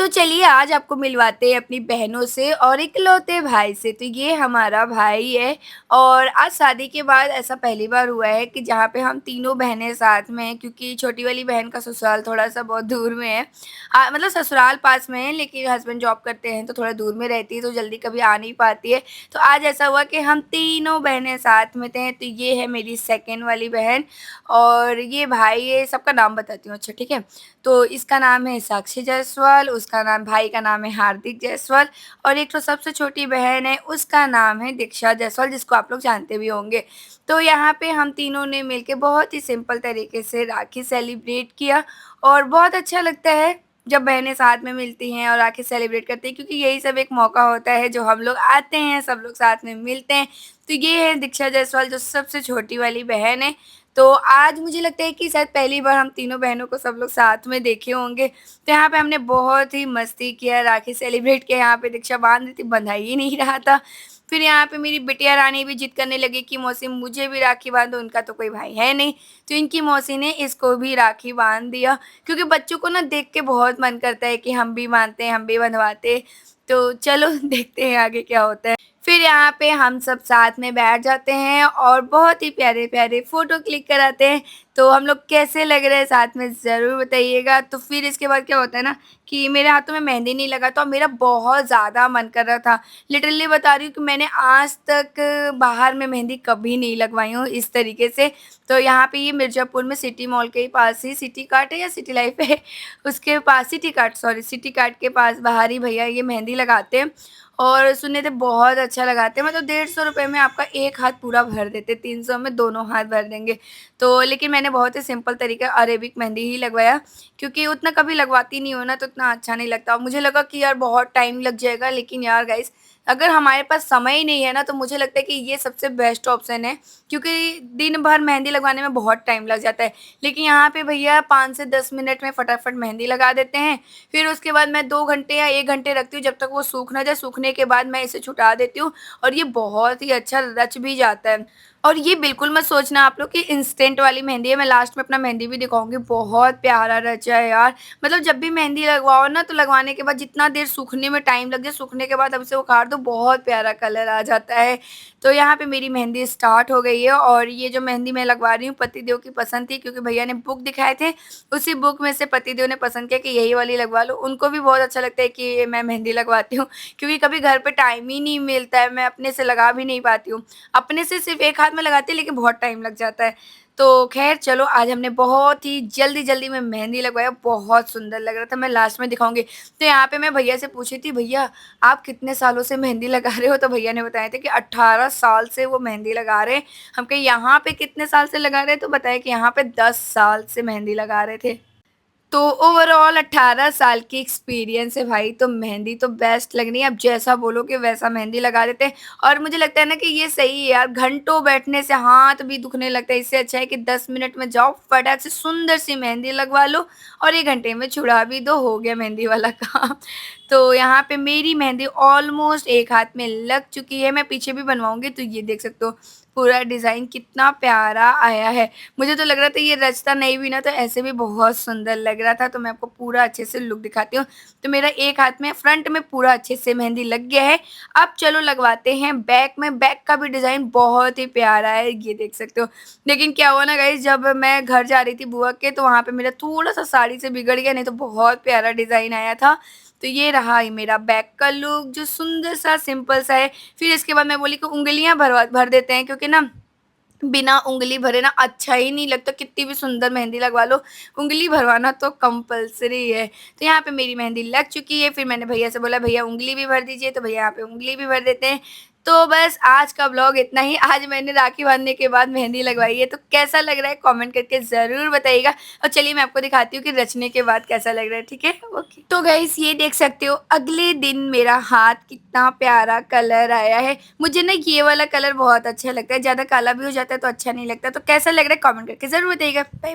तो चलिए आज आपको मिलवाते हैं अपनी बहनों से और इकलौते भाई से। तो ये हमारा भाई है और आज शादी के बाद ऐसा पहली बार हुआ है कि जहाँ पे हम तीनों बहनें साथ में हैं, क्योंकि छोटी वाली बहन का ससुराल थोड़ा-सा बहुत दूर में है। मतलब ससुराल पास में है, लेकिन हस्बैंड जॉब करते हैं तो थोड़ा दूर में रहती है, तो जल्दी कभी आ नहीं पाती है। तो आज ऐसा हुआ कि हम तीनों बहनें साथ में थे। तो ये है मेरी सेकंड वाली बहन और ये भाई है। सबका नाम बताती हूँ, अच्छा ठीक है। तो इसका नाम है साक्षी जायसवाल, उसका नाम भाई का नाम है हार्दिक जायसवाल और एक तो सबसे छोटी बहन है, उसका नाम है दीक्षा जायसवाल, जिसको आप लोग जानते भी होंगे। तो यहाँ पे हम तीनों ने मिलके बहुत ही सिंपल तरीके से राखी सेलिब्रेट किया और बहुत अच्छा लगता है जब बहनें साथ में मिलती हैं और राखी सेलिब्रेट करती हैं, क्योंकि यही सब एक मौका होता है जो हम लोग आते हैं, सब लोग साथ में मिलते हैं। तो ये है दीक्षा जायसवाल, जो सबसे छोटी वाली बहन है। तो आज मुझे लगता है कि शायद पहली बार हम तीनों बहनों को सब लोग साथ में देखे होंगे। तो यहाँ पे हमने बहुत ही मस्ती किया, राखी सेलिब्रेट किया। यहाँ पे दीक्षा बाँध रही थी, बँधा ही नहीं रहा था। फिर यहाँ पे मेरी बिटिया रानी भी ज़िद करने लगी कि मौसी मुझे भी राखी बाँधो, उनका तो कोई भाई है नहीं। तो इनकी मौसी ने इसको भी राखी बाँध दिया, क्योंकि बच्चों को ना देख के बहुत मन करता है कि हम भी बाँधते, हम भी बँधवाते। तो चलो देखते हैं आगे क्या होता है। फिर यहाँ पे हम सब साथ में बैठ जाते हैं और बहुत ही प्यारे-प्यारे फ़ोटो क्लिक कराते हैं। तो हम लोग कैसे लग रहे हैं साथ में ज़रूर बताइएगा। तो फिर इसके बाद क्या होता है ना कि मेरे हाथों में मेहंदी नहीं लगा था और मेरा बहुत ज़्यादा मन कर रहा था। लिटरली बता रही हूँ कि मैंने आज तक बाहर में मेहंदी कभी नहीं लगवाई हूँ इस तरीके से। तो यहाँ पे ये मिर्ज़ापुर में सिटी मॉल के ही पास ही सिटी कार्ट है या सिटी लाइफ़ है, उसके पास city cart, sorry city cart के पास बाहर ही भैया ये मेहंदी लगाते हैं और सुने थे बहुत अच्छा लगाते हैं। मतलब 150 रुपए में आपका एक हाथ पूरा भर देते, 300 में दोनों हाथ भर देंगे। तो लेकिन मैंने बहुत ही सिंपल तरीके अरेबिक मेहंदी ही लगवाया, क्योंकि उतना कभी लगवाती नहीं हूँ ना तो उतना अच्छा नहीं लगता। मुझे लगा कि यार बहुत टाइम लग जाएगा, लेकिन यार गाइस अगर हमारे पास समय ही नहीं है ना तो मुझे लगता है कि ये सबसे बेस्ट ऑप्शन है, क्योंकि दिन भर मेहंदी लगवाने में बहुत टाइम लग जाता है। लेकिन यहाँ पे भैया 5 से 10 मिनट में फटाफट मेहंदी लगा देते हैं। फिर उसके बाद मैं 2 घंटे या 1 घंटे रखती हूँ जब तक वो सूख ना जाए, सूखने के बाद मैं इसे छुटा देती हूँ और ये बहुत ही अच्छा रच भी जाता है। और ये बिल्कुल मत सोचना आप लोग कि इंस्टेंट वाली मेहंदी है, मैं लास्ट में अपना मेहंदी भी दिखाऊँगी, बहुत प्यारा रचा है यार। मतलब जब भी मेहंदी लगवाओ ना तो लगवाने के बाद जितना देर सूखने में टाइम लग जाए, सूखने के बाद अब इसे उखाड़ दो, बहुत प्यारा कलर आ जाता है। तो यहाँ पे मेरी मेहंदी स्टार्ट हो गई है और ये जो मेहंदी मैं लगवा रही हूँ पतिदेव की पसंद थी, क्योंकि भैया ने बुक दिखाए थे, उसी बुक में से पतिदेव ने पसंद किया कि यही वाली लगवा लो। उनको भी बहुत अच्छा लगता है कि मैं मेहंदी लगवाती हूँ, क्योंकि कभी घर पे टाइम ही नहीं मिलता है, मैं अपने से लगा भी नहीं पाती हूँ। अपने से सिर्फ़ एक हाथ में लगाती हूँ, लेकिन बहुत टाइम लग जाता है। तो ख़ैर चलो, आज हमने बहुत ही जल्दी-जल्दी में मेहंदी लगवाया, बहुत सुंदर लग रहा था, मैं लास्ट में दिखाऊँगी। तो यहाँ पे मैं भैया से पूछी थी, भैया आप कितने सालों से मेहंदी लगा रहे हो? तो भैया ने बताया था कि 18 साल से वो मेहंदी लगा रहे हैं। हम कहे यहाँ पे कितने साल से लगा रहे हैं? तो बताया कि यहाँ पे 10 साल से मेहंदी लगा रहे थे। तो ओवरऑल 18 साल की एक्सपीरियंस है भाई, तो मेहंदी तो बेस्ट लगनी है, आप जैसा बोलोगे वैसा मेहंदी लगा देते हैं। और मुझे लगता है ना कि ये सही है यार, घंटों बैठने से हाथ भी दुखने लगता है, इससे अच्छा है कि 10 मिनट में जाओ, फटाक से सुंदर सी मेहंदी लगवा लो और 1 घंटे में छुड़ा भी दो, हो गया मेहंदी वाला काम। तो यहाँ पे मेरी मेहंदी ऑलमोस्ट एक हाथ में लग चुकी है, मैं पीछे भी बनवाऊँगी, तो ये देख सकते हो पूरा डिज़ाइन कितना प्यारा आया है। मुझे तो लग रहा था ये रचता नहीं भी ना तो ऐसे भी बहुत सुंदर लग रहा था। तो मैं आपको पूरा अच्छे से लुक दिखाती हूँ। तो मेरा एक हाथ में फ्रंट में पूरा अच्छे से मेहंदी लग गया है। अब चलो लगवाते हैं बैक में। बैक का भी डिज़ाइन बहुत ही प्यारा है, ये देख सकते हो। लेकिन क्या हुआ ना गाइज़, जब मैं घर जा रही थी बुआ के तो वहाँ पे मेरा थोड़ा-सा साड़ी से बिगड़ गया, नहीं तो बहुत प्यारा डिज़ाइन आया था। तो ये रहा ही मेरा बैक का लुक, जो सुंदर सा सिंपल सा है। फिर इसके बाद मैं बोली कि उँगलियाँ भर देते हैं, क्योंकि ना बिना उँगली भरे ना अच्छा ही नहीं लगता, कितनी भी सुंदर मेहंदी लगवा लो, उँगली भरवाना तो कंपल्सरी है। तो यहाँ पे मेरी मेहंदी लग चुकी है, फिर मैंने भैया से बोला भैया उँगली भी भर दीजिए, तो भैया यहाँ पे उँगली भी भर देते हैं। तो बस आज का व्लॉग इतना ही। आज मैंने राखी बाँधने के बाद मेहंदी लगवाई है, तो कैसा लग रहा है कमेंट करके ज़रूर बताइएगा। और चलिए मैं आपको दिखाती हूँ कि रचने के बाद कैसा लग रहा है, ठीक है? ओके। तो गाइस ये देख सकते हो अगले दिन मेरा हाथ कितना प्यारा कलर आया है। मुझे ना ये वाला कलर बहुत अच्छा लगता है, ज़्यादा काला भी हो जाता है तो अच्छा नहीं लगता। तो कैसा लग रहा है कमेंट करके ज़रूर बताइएगा। बाय।